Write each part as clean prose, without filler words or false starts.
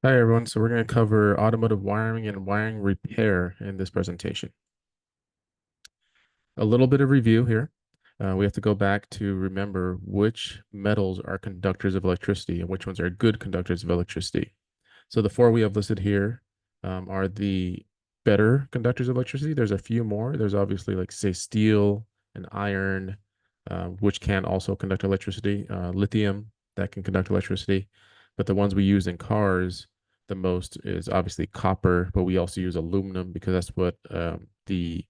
Hi everyone, so we're going to cover automotive wiring and wiring repair in this presentation. A little bit of review here. We have to go back to remember which metals are conductors of electricity and which ones are good conductors of electricity. So the four we have listed here are the better conductors of electricity. There's a few more. There's obviously like say steel and iron, which can also conduct electricity, lithium that can conduct electricity. But the ones we use in cars the most is obviously copper, but we also use aluminum because that's what the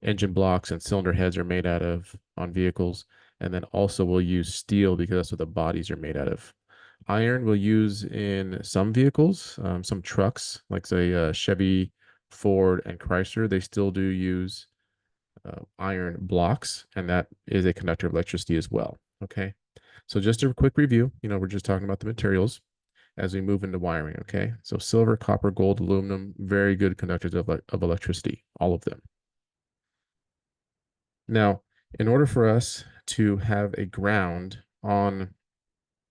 engine blocks and cylinder heads are made out of on vehicles. And then also we'll use steel because that's what the bodies are made out of. Iron we'll use in some vehicles, some trucks, like say Chevy, Ford, and Chrysler. They still do use iron blocks, and that is a conductor of electricity as well. Okay, so just a quick review. We're just talking about the materials as we move into wiring. Okay, so silver, copper, gold, aluminum, very good conductors of electricity, all of them. Now, in order for us to have a ground on,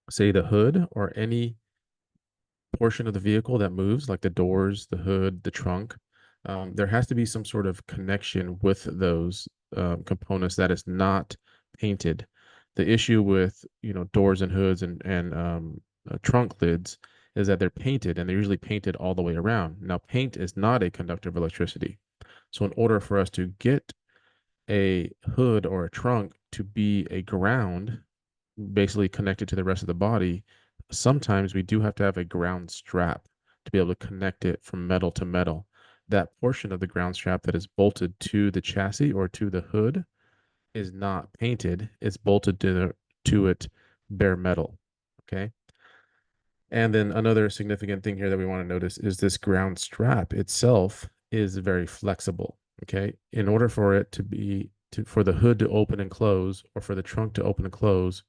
say, the hood or any portion of the vehicle that moves, like the doors, the hood, the trunk, there has to be some sort of connection with those components that is not painted. The issue with doors and hoods and trunk lids is that they're painted and they're usually painted all the way around. Now, paint is not a conductor of electricity. So, in order for us to get a hood or a trunk to be a ground, basically connected to the rest of the body, sometimes we do have to have a ground strap to be able to connect it from metal to metal. That portion of the ground strap that is bolted to the chassis or to the hood is not painted, it's bolted to it bare metal. Okay. And then another significant thing here that we want to notice is this ground strap itself is very flexible. Okay. In order for it to be for the hood to open and close or for the trunk to open and close,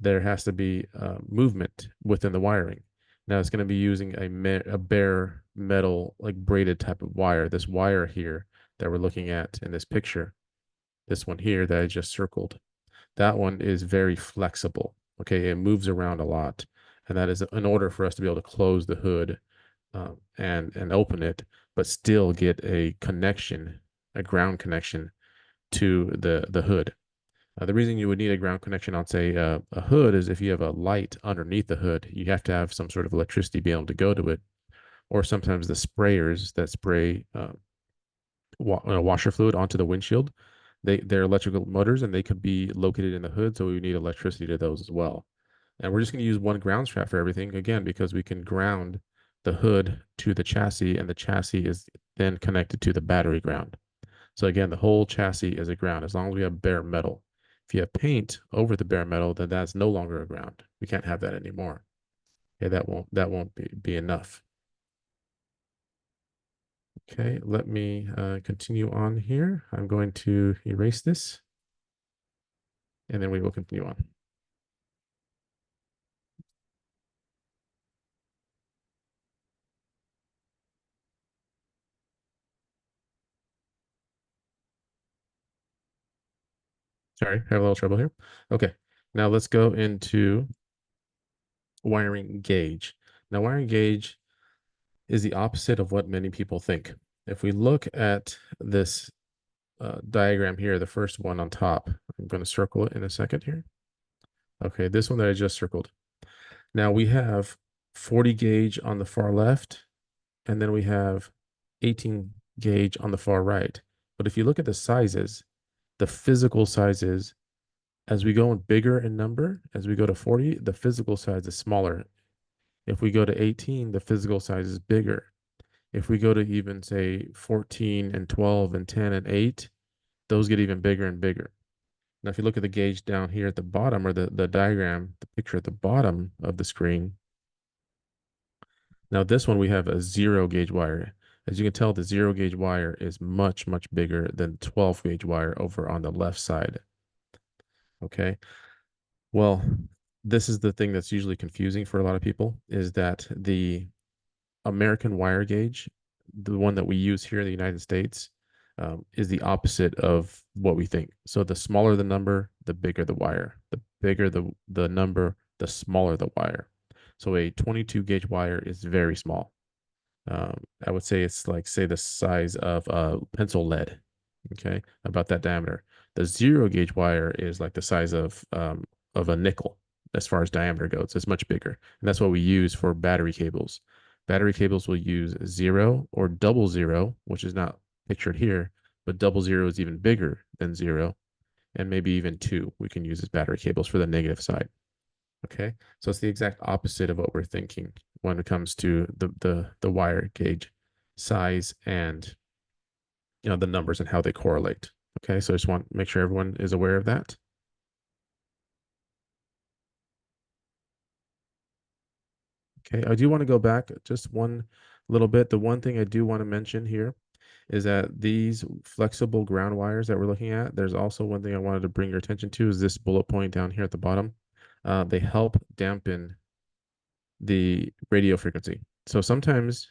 there has to be movement within the wiring. Now it's going to be using a bare metal, like braided type of wire. This wire here that we're looking at in this picture, this one here that I just circled, that one is very flexible. Okay, it moves around a lot, and that is in order for us to be able to close the hood and open it, but still get a connection, a ground connection to the hood. The reason you would need a ground connection on, say, a hood is if you have a light underneath the hood, you have to have some sort of electricity be able to go to it. Or sometimes the sprayers that spray washer fluid onto the windshield, they're electrical motors and they could be located in the hood, so we need electricity to those as well. And we're just going to use one ground strap for everything again because we can ground the hood to the chassis, and the chassis is then connected to the battery ground. So again, the whole chassis is a ground as long as we have bare metal. If you have paint over the bare metal, then that's no longer a ground. We can't have that anymore. Okay, that won't be enough. Okay, let me continue on here. I'm going to erase this and then we will continue on. Sorry, I have a little trouble here. Okay, now let's go into wiring gauge. Now, wiring gauge is the opposite of what many people think. If we look at this diagram here, the first one on top, I'm going to circle it in a second here. Okay, this one that I just circled. Now we have 40 gauge on the far left, and then we have 18 gauge on the far right. But if you look at the sizes, the physical sizes, as we go in bigger in number, as we go to 40, the physical size is smaller. If we go to 18, the physical size is bigger. If we go to even say 14 and 12 and 10 and 8, those get even bigger and bigger. Now, if you look at the gauge down here at the bottom, or the diagram, the picture at the bottom of the screen, now this one we have a 0 gauge wire. As you can tell, the 0 gauge wire is much, much bigger than 12 gauge wire over on the left side. Okay. Well, this is the thing that's usually confusing for a lot of people is that the American wire gauge, the one that we use here in the United States, is the opposite of what we think. So the smaller the number, the bigger the wire. The bigger the number, the smaller the wire. So a 22 gauge wire is very small. I would say it's like, say, the size of a pencil lead. Okay, about that diameter. The 0 gauge wire is like the size of a nickel as far as diameter goes. It's much bigger, and that's what we use for battery cables. Battery cables will use 0 or double 0, which is not pictured here, but double 0 is even bigger than 0, and maybe even 2 we can use as battery cables for the negative side. Okay, so it's the exact opposite of what we're thinking when it comes to the wire gauge size and the numbers and how they correlate. Okay, so I just want to make sure everyone is aware of that. Okay, I do want to go back just one little bit. The one thing I do want to mention here is that these flexible ground wires that we're looking at, there's also one thing I wanted to bring your attention to is this bullet point down here at the bottom. They help dampen the radio frequency. So sometimes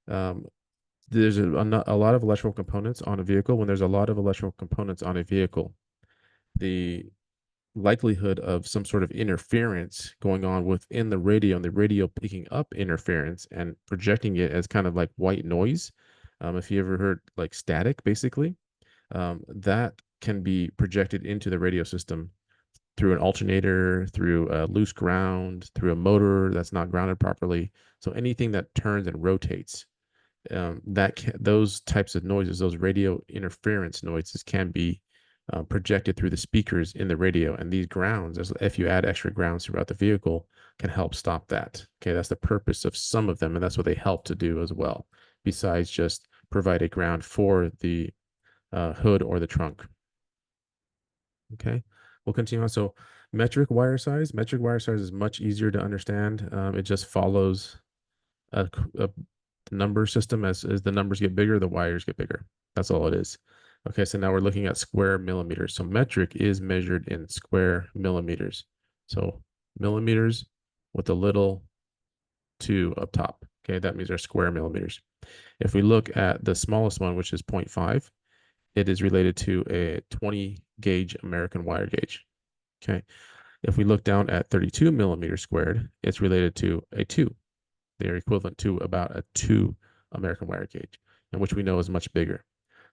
um, there's a lot of electrical components on a vehicle. When there's a lot of electrical components on a vehicle, the likelihood of some sort of interference going on within the radio and the radio picking up interference and projecting it as kind of like white noise. If you ever heard like static, basically, that can be projected into the radio system through an alternator, through a loose ground, through a motor that's not grounded properly. So anything that turns and rotates, those types of noises, those radio interference noises, can be projected through the speakers in the radio. And these grounds, if you add extra grounds throughout the vehicle, can help stop that. Okay, that's the purpose of some of them, and that's what they help to do as well, besides just provide a ground for the hood or the trunk. Okay, we'll continue on. So metric wire size is much easier to understand. It just follows a number system. As the numbers get bigger, the wires get bigger. That's all it is. Okay, so now we're looking at square millimeters. So metric is measured in square millimeters. So millimeters with a little 2 up top. Okay, that means they're square millimeters. If we look at the smallest one, which is 0.5, it is related to a 20 gauge American wire gauge. Okay, if we look down at 32 millimeters squared, it's related to a 2. They're equivalent to about a 2 American wire gauge, and which we know is much bigger.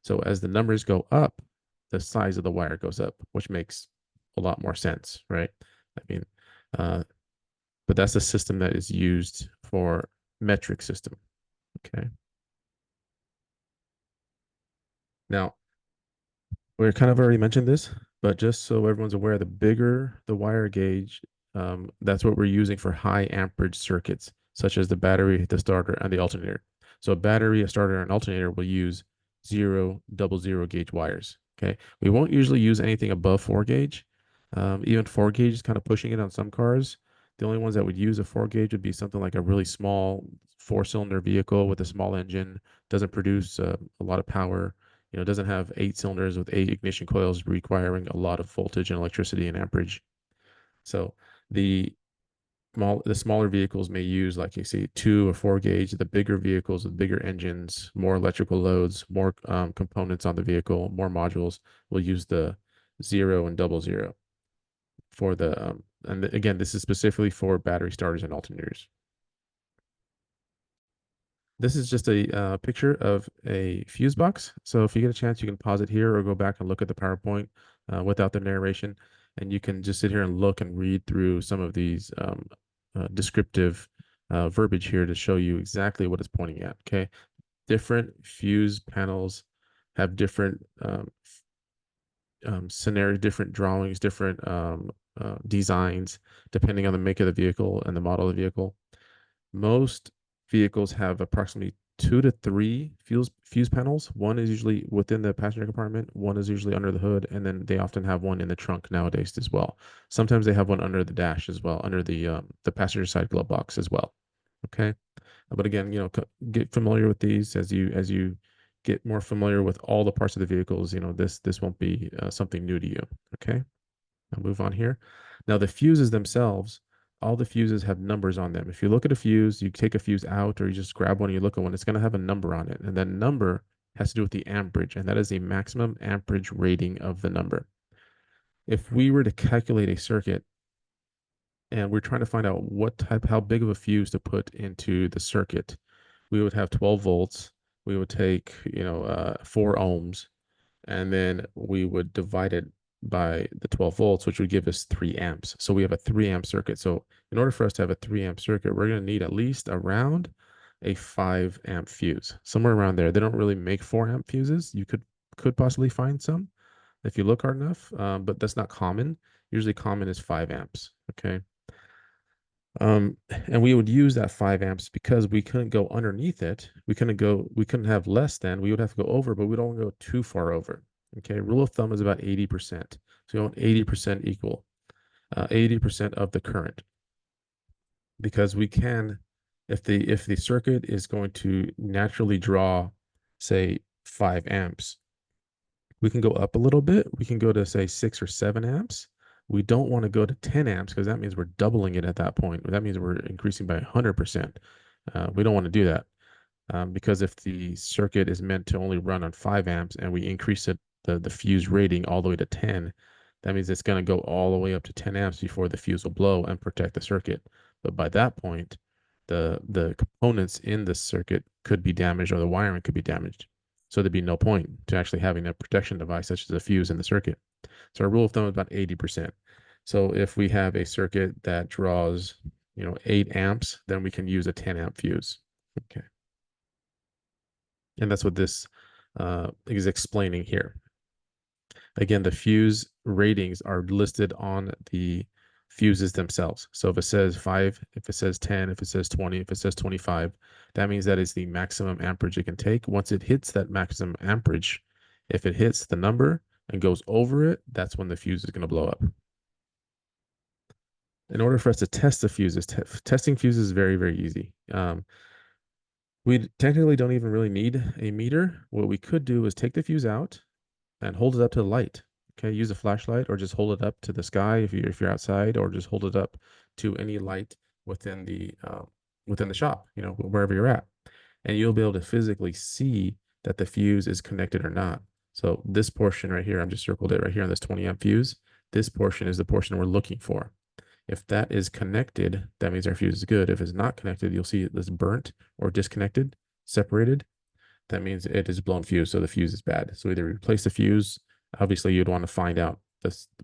So as the numbers go up, the size of the wire goes up, which makes a lot more sense, right? I mean, but that's the system that is used for metric system. Okay. Now, we kind of already mentioned this, but just so everyone's aware, the bigger the wire gauge, that's what we're using for high amperage circuits, such as the battery, the starter, and the alternator. So a battery, a starter, and alternator will use 0, double 0 gauge wires. Okay, we won't usually use anything above 4 gauge. Even 4 gauge is kind of pushing it on some cars. The only ones that would use a 4 gauge would be something like a really small 4-cylinder vehicle with a small engine, doesn't produce a lot of power, doesn't have 8 cylinders with 8 ignition coils requiring a lot of voltage and electricity and amperage. So the smaller vehicles may use, like you see, 2 or 4 gauge. The bigger vehicles with bigger engines, more electrical loads, more components on the vehicle, more modules, will use the 0 and double 0 for the and again, this is specifically for battery starters and alternators. This is just a picture of a fuse box. So if you get a chance, you can pause it here or go back and look at the PowerPoint without the narration. And you can just sit here and look and read through some of these descriptive verbiage here to show you exactly what it's pointing at. Okay. Different fuse panels have different scenarios, different drawings, different designs, depending on the make of the vehicle and the model of the vehicle. Most vehicles have approximately 2 to 3 fuse panels. One is usually within the passenger compartment, one is usually under the hood, and then they often have one in the trunk nowadays as well. Sometimes they have one under the dash as well, under the passenger side glove box as well. Okay, but again, get familiar with these as you get more familiar with all the parts of the vehicles. This won't be something new to you. Okay. I'll move on here. Now the fuses themselves, all the fuses have numbers on them. If you look at a fuse, you take a fuse out or you just grab one and you look at one, it's going to have a number on it. And that number has to do with the amperage, and that is the maximum amperage rating of the number. If we were to calculate a circuit and we're trying to find out how big of a fuse to put into the circuit. We would have 12 volts. We would take, 4 ohms, and then we would divide it by the 12 volts, which would give us 3 amps. So we have a 3 amp circuit. So in order for us to have a 3 amp circuit, we're going to need at least around a 5 amp fuse, somewhere around there. They don't really make 4 amp fuses. You could possibly find some if you look hard enough, but that's not common. Usually common is 5 amps. Okay. And we would use that 5 amps because we couldn't go underneath it. We couldn't have less than, we would have to go over, but we don't go too far over. Okay. Rule of thumb is about 80%. So you want 80% equal, 80% of the current, because we can, if the circuit is going to naturally draw, say 5 amps, we can go up a little bit. We can go to say 6 or 7 amps. We don't want to go to 10 amps because that means we're doubling it at that point. That means we're increasing by 100%. We don't want to do that, because if the circuit is meant to only run on 5 amps and we increase the fuse rating all the way to 10, that means it's going to go all the way up to 10 amps before the fuse will blow and protect the circuit. But by that point, the components in the circuit could be damaged, or the wiring could be damaged. So there'd be no point to actually having a protection device such as a fuse in the circuit. So our rule of thumb is about 80%. So if we have a circuit that draws, 8 amps, then we can use a 10 amp fuse. Okay. And that's what this is explaining here. Again, the fuse ratings are listed on the fuses themselves. So if it says 5, if it says 10, if it says 20, if it says 25, that means that is the maximum amperage it can take. Once it hits that maximum amperage, if it hits the number and goes over it, that's when the fuse is going to blow up. In order for us to test the fuses, testing fuses is very, very easy. We technically don't even really need a meter. What we could do is take the fuse out and hold it up to the light. Okay, use a flashlight, or just hold it up to the sky if you're outside, or just hold it up to any light within the shop, wherever you're at, and you'll be able to physically see that the fuse is connected or not. So this portion right here, I'm just circled it right here on this 20 amp fuse. This portion is the portion we're looking for. If that is connected, that means our fuse is good. If it's not connected, you'll see this burnt or disconnected, separated. That means it is blown fuse, so the fuse is bad. So either replace the fuse. Obviously, you'd want to find out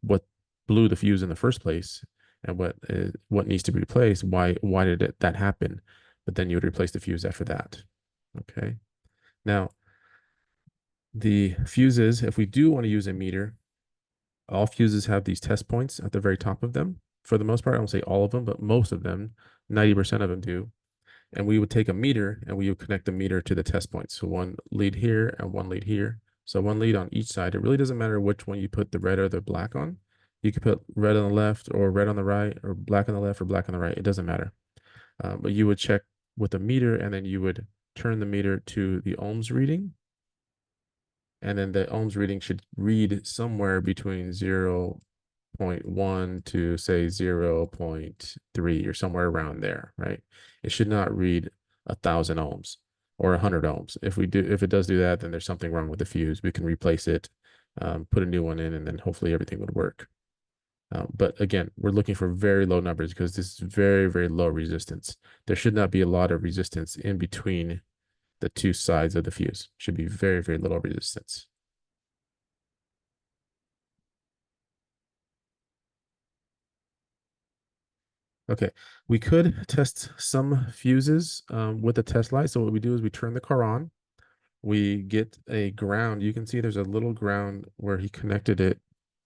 what blew the fuse in the first place, and what needs to be replaced. Why did that happen? But then you would replace the fuse after that. Okay. Now, the fuses, if we do want to use a meter, all fuses have these test points at the very top of them. For the most part, I won't say all of them, but most of them, 90% of them do. And we would take a meter and we would connect the meter to the test points. So one lead here and one lead here. So one lead on each side. It really doesn't matter which one you put the red or the black on. You could put red on the left or red on the right, or black on the left or black on the right. It doesn't matter. But you would check with the meter, and then you would turn the meter to the ohms reading. And then the ohms reading should read somewhere between 0.1 to say 0.3, or somewhere around there, right? It should not read 1,000 ohms or 100 ohms. If it does do that, then there's something wrong with the fuse. We can replace it, put a new one in, and then hopefully everything would work. But again, we're looking for very low numbers because this is very, very low resistance. There should not be a lot of resistance in between the two sides of the fuse. It should be very, very little resistance. Okay, we could test some fuses with a test light. So what we do is we turn the car on. We get a ground. You can see there's a little ground where he connected it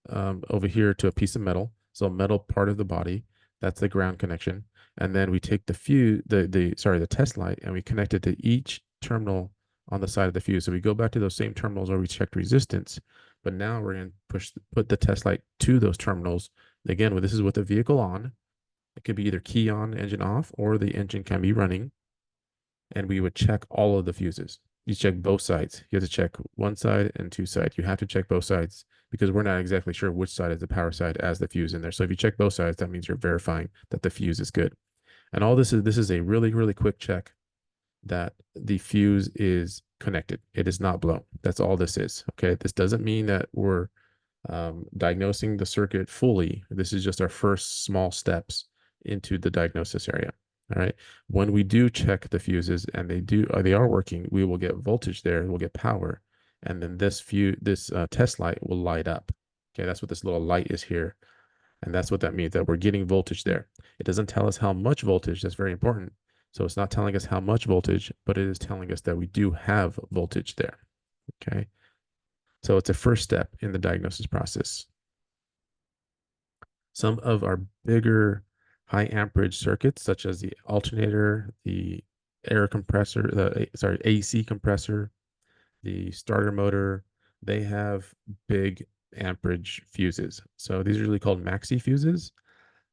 over here to a piece of metal. So a metal part of the body. That's the ground connection. And then we take the the test light, and we connect it to each terminal on the side of the fuse. So we go back to those same terminals where we checked resistance, but now we're going to put the test light to those terminals. Again, this is with the vehicle on. It could be either key on, engine off, or the engine can be running. And we would check all of the fuses. You check both sides. You have to check one side and two sides. You have to check both sides because we're not exactly sure which side is the power side as the fuse in there. So if you check both sides, that means you're verifying that the fuse is good. And all this is a really, really quick check that the fuse is connected. It is not blown. That's all this is. Okay. This doesn't mean that we're diagnosing the circuit fully. This is just our first small steps into the diagnosis area. All right. When we do check the fuses and they are working, we will get voltage there, we'll get power, and then this test light will light up. Okay, that's what this little light is here, and that's what that means, that we're getting voltage there. It doesn't tell us how much voltage. That's very important. So it's not telling us how much voltage, but it is telling us that we do have voltage there. Okay. So it's a first step in the diagnosis process. Some of our bigger high amperage circuits, such as the alternator, the air compressor, AC compressor, the starter motor, they have big amperage fuses. So these are usually called maxi fuses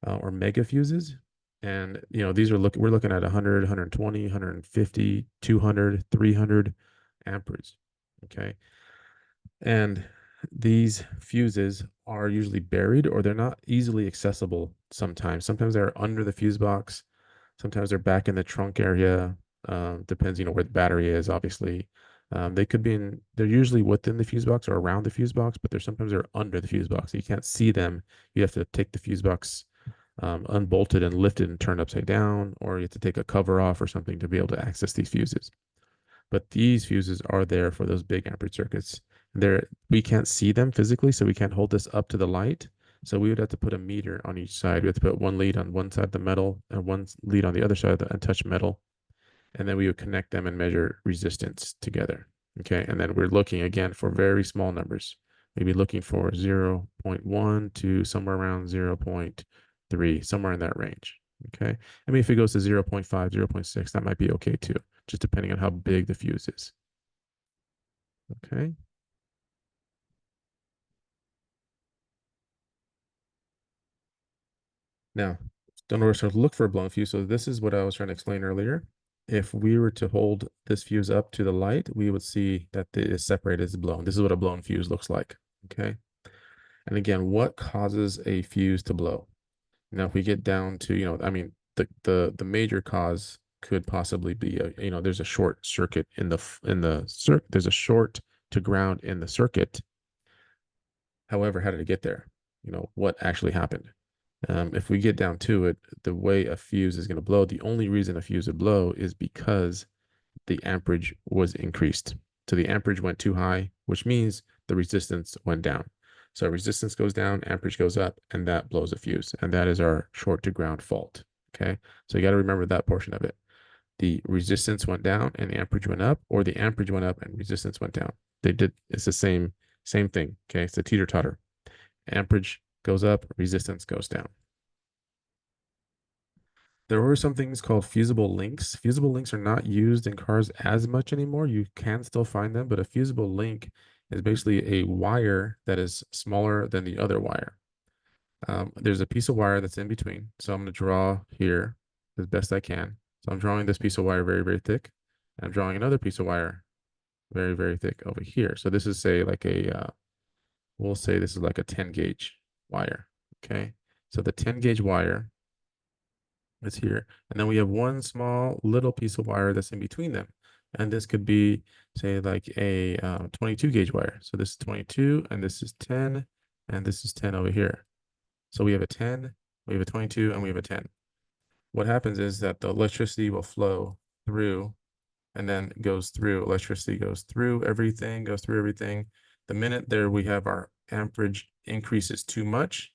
or mega fuses. And these are we're looking at 100, 120, 150, 200, 300 amperes. Okay. And these fuses are usually buried, or they're not easily accessible sometimes. Sometimes they're under the fuse box. Sometimes they're back in the trunk area. Depends, where the battery is, obviously. They could be they're usually within the fuse box or around the fuse box, but sometimes they're under the fuse box. So you can't see them. You have to take the fuse box unbolted and lifted and turned upside down, or you have to take a cover off or something to be able to access these fuses. But these fuses are there for those big amperage circuits. We can't see them physically, so we can't hold this up to the light. So we would have to put a meter on each side. We have to put one lead on one side of the metal and one lead on the other side of the untouched metal. And then we would connect them and measure resistance together. Okay. And then we're looking again for very small numbers. Maybe looking for 0.1 to somewhere around 0.3, somewhere in that range. Okay. I mean, if it goes to 0.5, 0.6, that might be okay too, just depending on how big the fuse is. Okay. Now, in order to look for a blown fuse, so this is what I was trying to explain earlier. If we were to hold this fuse up to the light, we would see that it is separated as blown. This is what a blown fuse looks like. Okay. And again, what causes a fuse to blow? Now, if we get down to, I mean, the major cause could possibly be there's a short circuit there's a short to ground in the circuit. However, how did it get there? What actually happened? If we get down to it, the way a fuse is going to blow, the only reason a fuse would blow is because the amperage was increased. So the amperage went too high, which means the resistance went down. So resistance goes down, amperage goes up, and that blows a fuse. And that is our short to ground fault. Okay. So you got to remember that portion of it. The resistance went down and the amperage went up, or the amperage went up and resistance went down. It's the same thing. Okay. It's a teeter totter. Amperage goes up, resistance goes down. There were some things called fusible links. Fusible links are not used in cars as much anymore. You can still find them, but a fusible link is basically a wire that is smaller than the other wire. There's a piece of wire that's in between. So I'm going to draw here as best I can. So I'm drawing this piece of wire very, very thick. I'm drawing another piece of wire very, very thick over here. So this is we'll say this is like a 10 gauge wire. Okay. So the 10 gauge wire is here. And then we have one small little piece of wire that's in between them. And this could be, say, like a 22 gauge wire. So this is 22, and this is 10, and this is 10 over here. So we have a 10, we have a 22, and we have a 10. What happens is that the electricity will flow through, and then goes through. Electricity goes through everything, goes through everything. The minute there we have our amperage increases too much,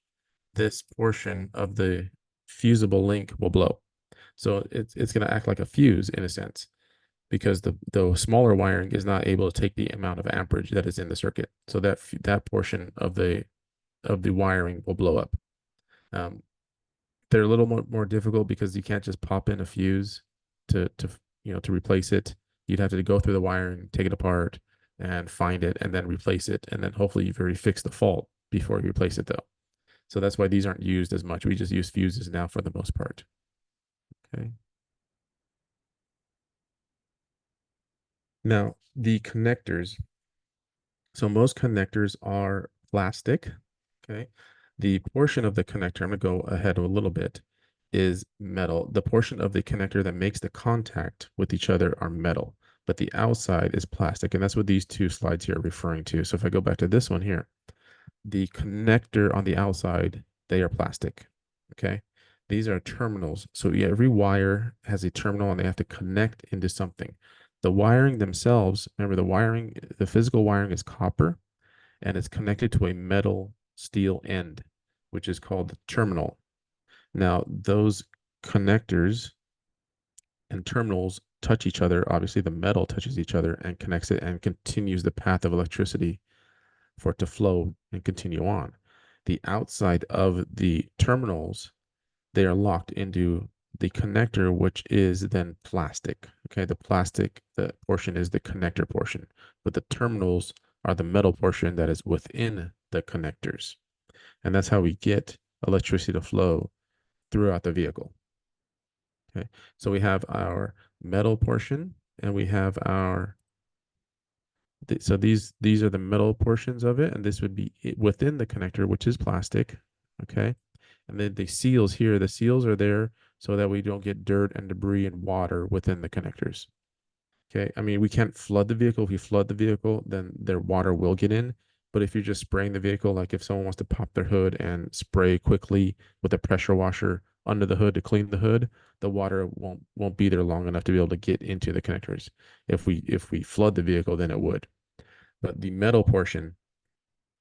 this portion of the fusible link will blow. So it's going to act like a fuse in a sense, because the smaller wiring is not able to take the amount of amperage that is in the circuit. So that portion of the wiring will blow up. They're a little more difficult because you can't just pop in a fuse to replace it. You'd have to go through the wiring, take it apart, and find it, and then replace it, and then hopefully you've already fixed the fault before you replace it, though. So that's why these aren't used as much. We just use fuses now for the most part. Okay. Now, the connectors. So most connectors are plastic. Okay. The portion of the connector, I'm going to go ahead a little bit, is metal. The portion of the connector that makes the contact with each other are metal, but the outside is plastic. And that's what these two slides here are referring to. So if I go back to this one here, the connector on the outside, they are plastic. Okay. These are terminals. So yeah, every wire has a terminal and they have to connect into something. The wiring themselves, remember the wiring, the physical wiring is copper and it's connected to a metal steel end, which is called the terminal. Now, those connectors and terminals touch each other. Obviously, the metal touches each other and connects it and continues the path of electricity for it to flow and continue on. The outside of the terminals, they are locked into the connector, which is then plastic. Okay, the plastic, the portion is the connector portion, but the terminals are the metal portion that is within the connectors. And that's how we get electricity to flow throughout the vehicle. Okay, so we have our metal portion and we have our so these are the metal portions of it, and this would be within the connector, which is plastic. Okay, and then the seals here, the seals are there so that we don't get dirt and debris and water within the connectors. Okay, I mean, we can't flood the vehicle. If we flood the vehicle, then their water will get in. But if you're just spraying the vehicle, like if someone wants to pop their hood and spray quickly with a pressure washer under the hood to clean the hood, the water won't be there long enough to be able to get into the connectors. If we flood the vehicle, then it would. But the metal portion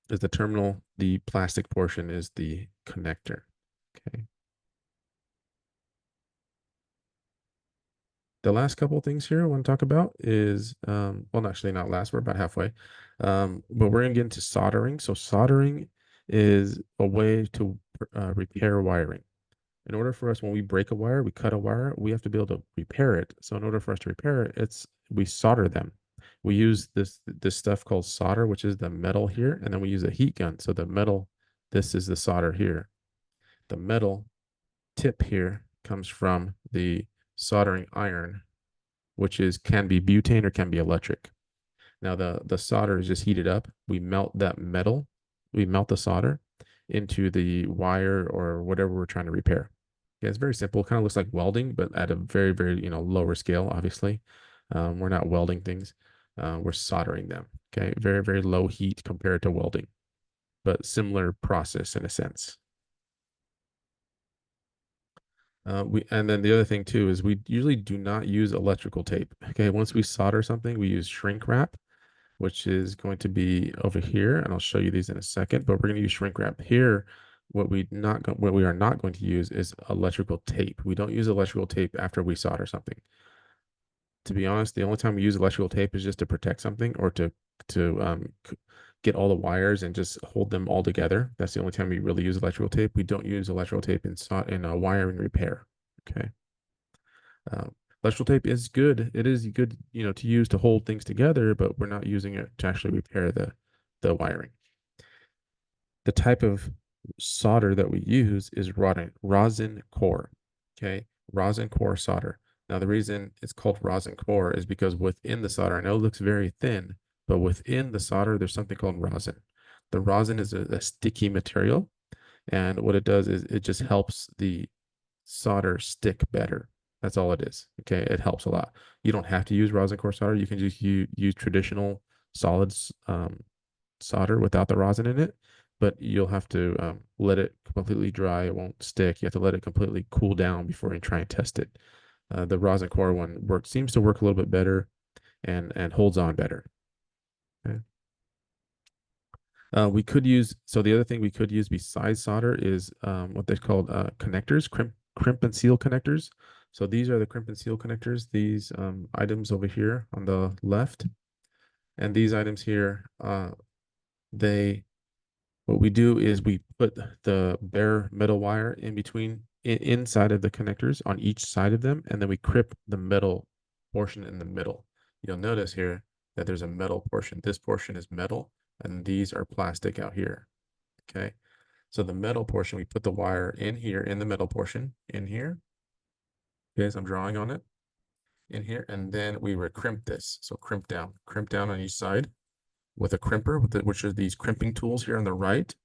is the terminal. The plastic portion is the connector. Okay. The last couple of things here I want to talk about is, well, actually not last, we're about halfway. But we're going to get into soldering. So soldering is a way to repair wiring. In order for us, when we break a wire, we cut a wire, we have to be able to repair it. So in order for us to repair it, we solder them. We use this stuff called solder, which is the metal here, and then we use a heat gun. So the metal, this is the solder here. The metal tip here comes from the soldering iron, which is can be butane or can be electric. Now the solder is just heated up. We melt that metal, we melt the solder into the wire or whatever we're trying to repair. Yeah, it's very simple. It kind of looks like welding, but at a very, very, lower scale, obviously. We're not welding things. We're soldering them. Okay. Very, very low heat compared to welding, but similar process in a sense. And then the other thing too is we usually do not use electrical tape. Okay. Once we solder something, we use shrink wrap, which is going to be over here. And I'll show you these in a second, but we're going to use shrink wrap here. What we are not going to use is electrical tape. We don't use electrical tape after we solder something. To be honest, the only time we use electrical tape is just to protect something or to get all the wires and just hold them all together. That's the only time we really use electrical tape. We don't use electrical tape in wiring repair. Okay. Electrical tape is good. It is good, to use to hold things together, but we're not using it to actually repair the wiring. The type of solder that we use is rosin core. Okay, rosin core solder. Now, the reason it's called rosin core is because within the solder, I know it looks very thin, but within the solder, there's something called rosin. The rosin is a sticky material, and what it does is it just helps the solder stick better. That's all it is. Okay, it helps a lot. You don't have to use rosin core solder. You can just use traditional solids solder without the rosin in it, but you'll have to let it completely dry. It won't stick. You have to let it completely cool down before you try and test it. The rosin core one seems to work a little bit better and holds on better. Okay. We could use, so the other thing we could use besides solder is what they're called connectors, crimp and seal connectors. So these are the crimp and seal connectors, these items over here on the left. And these items here, what we do is we put the bare metal wire in between, inside of the connectors on each side of them, and then we crimp the metal portion in the middle. You'll notice here that there's a metal portion. This portion is metal, and these are plastic out here. Okay. So the metal portion, we put the wire in here, in the metal portion, in here. Okay, so I'm drawing on it in here, and then we would crimp this. So crimp down on each side with a crimper, which are these crimping tools here on the right,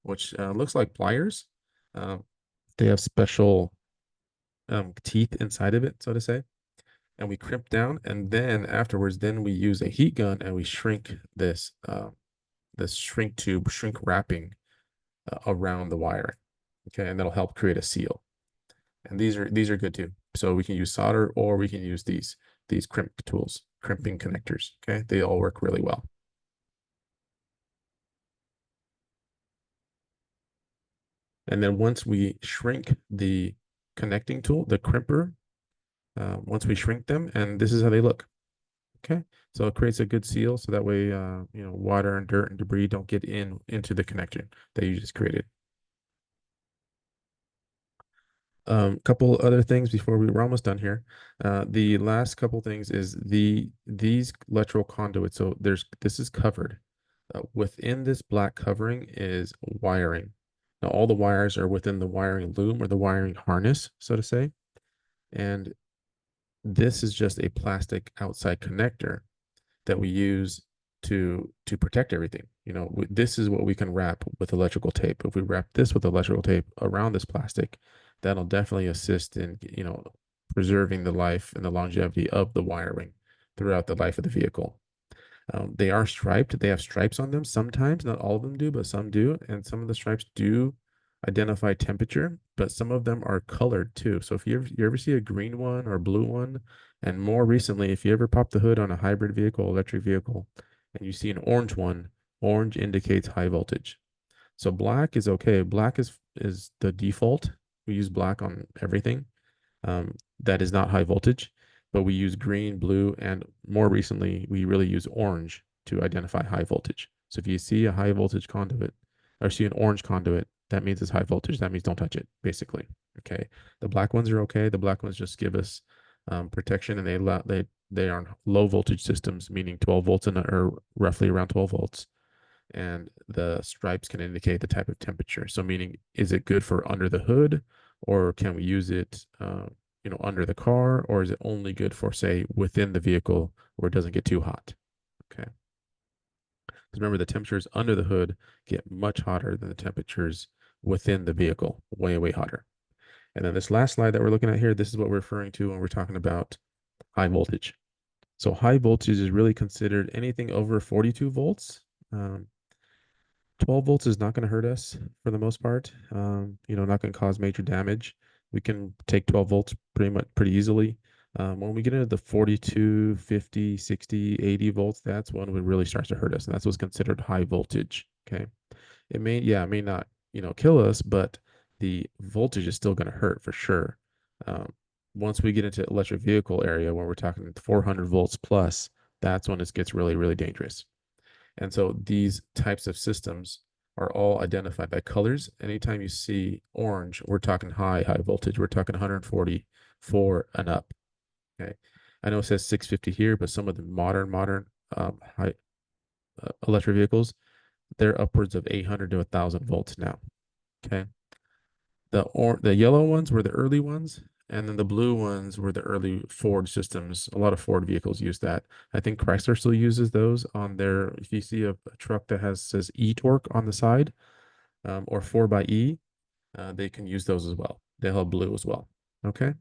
which looks like pliers. They have special teeth inside of it, so to say. And we crimp down, and then afterwards, then we use a heat gun and we shrink this shrink tube, shrink wrapping around the wiring. Okay, and that'll help create a seal. And these are good too. So we can use solder or we can use these crimp tools, crimping connectors. Okay, they all work really well. And then once we shrink the connecting tool, the crimper, once we shrink them, and this is how they look. Okay, so it creates a good seal, so that way, water and dirt and debris don't get into the connection that you just created. Couple other things before we're almost done here. The last couple things is these electrical conduits. So this is covered. Within this black covering is wiring. Now all the wires are within the wiring loom or the wiring harness, so to say. And this is just a plastic outside connector that we use to protect everything. This is what we can wrap with electrical tape. If we wrap this with electrical tape around this plastic, that'll definitely assist in preserving the life and the longevity of the wiring throughout the life of the vehicle. They are striped. They have stripes on them sometimes. Not all of them do, but some do. And some of the stripes do identify temperature, but some of them are colored too. So if you ever see a green one or blue one, and more recently, if you ever pop the hood on a hybrid vehicle, electric vehicle, and you see an orange one, orange indicates high voltage. So black is okay. Black is the default. We use black on everything. That is not high voltage, but we use green, blue, and more recently, we really use orange to identify high voltage. So if you see a high voltage conduit or see an orange conduit, that means it's high voltage. That means don't touch it, basically. Okay. The black ones are okay. The black ones just give us protection, and they are low voltage systems, meaning 12 volts or roughly around 12 volts. And the stripes can indicate the type of temperature. So meaning, is it good for under the hood, or can we use it, under the car, or is it only good for, say, within the vehicle where it doesn't get too hot? Okay. Because remember, the temperatures under the hood get much hotter than the temperatures within the vehicle, way, way hotter. And then this last slide that we're looking at here, this is what we're referring to when we're talking about high voltage. So high voltage is really considered anything over 42 volts. 12 volts is not going to hurt us for the most part. Not going to cause major damage. We can take 12 volts pretty easily. When we get into the 42, 50, 60, 80 volts, that's when it really starts to hurt us. And that's what's considered high voltage. Okay. It may not, kill us, but the voltage is still going to hurt for sure. Once we get into electric vehicle area where we're talking 400 volts plus, that's when it gets really, really dangerous. And so these types of systems are all identified by colors. Anytime you see orange, we're talking high voltage. We're talking 144 and up. Okay. I know it says 650 here, but some of the modern high electric vehicles, they're upwards of 800 to 1,000 volts now. Okay. The yellow ones were the early ones, and then the blue ones were the early Ford systems. A lot of Ford vehicles use that. I think Chrysler still uses those on their. If you see a truck that says e-torque on the side, or 4xe, they can use those as well. They'll have blue as well. Okay.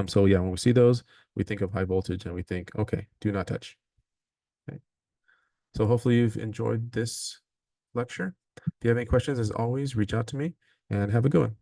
So yeah, when we see those, we think of high voltage and we think, okay, do not touch. Okay. So hopefully you've enjoyed this lecture. If you have any questions, as always, reach out to me and have a good one.